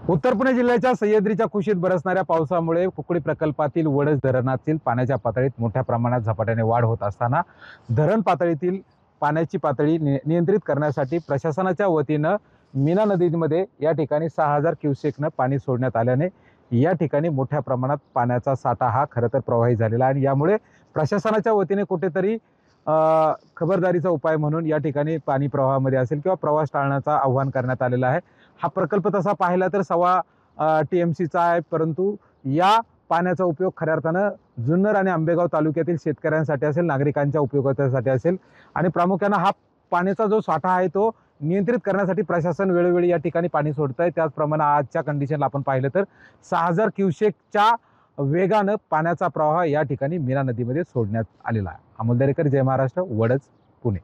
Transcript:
उत्तर पुणे जिल्ह्याच्या सह्याद्रीच्या कुशीत बरसणाऱ्या पावसामुळे कुकडी प्रकल्पातील वडस धरणातील पाण्याच्या पातळीत मोठ्या प्रमाणात झपाट्याने वाढ होत असताना धरण पातळीतील पाण्याची पातळी नियंत्रित करण्यासाठी प्रशासनाच्या वतीनं मीना नदीमध्ये या ठिकाणी 6000 क्युसेकनं पाणी सोडण्यात आल्याने या ठिकाणी मोठ्या प्रमाणात पाण्याचा साठा हा खरं तर प्रवाहित झालेला आहे आणि यामुळे प्रशासनाच्या वतीने कुठेतरी खबरदारीचा उपाय म्हणून या ठिकाणी पाणी प्रवाहामध्ये असेल किंवा प्रवास टाळण्याचं आवाहन करण्यात आलेलं आहे। हा प्रकल्प तसा पाहिला तर 1.25 TMCचा आहे, परंतु या पाण्याचा उपयोग खऱ्या अर्थानं जुन्नर आणि आंबेगाव तालुक्यातील शेतकऱ्यांसाठी असेल, नागरिकांच्या उपयोगासाठी असेल आणि प्रामुख्याने हा पाण्याचा जो साठा आहे तो नियंत्रित करण्यासाठी प्रशासन वेळोवेळी या ठिकाणी पाणी सोडत आहे। त्याचप्रमाणे आजच्या कंडिशनला आपण पाहिलं तर 6000 क्युसेकच्या वेगानं पाण्याचा प्रवाह या ठिकाणी मीना नदीमध्ये सोडण्यात आलेला आहे। अमोल दरेकर, जय महाराष्ट्र, वडच, पुणे।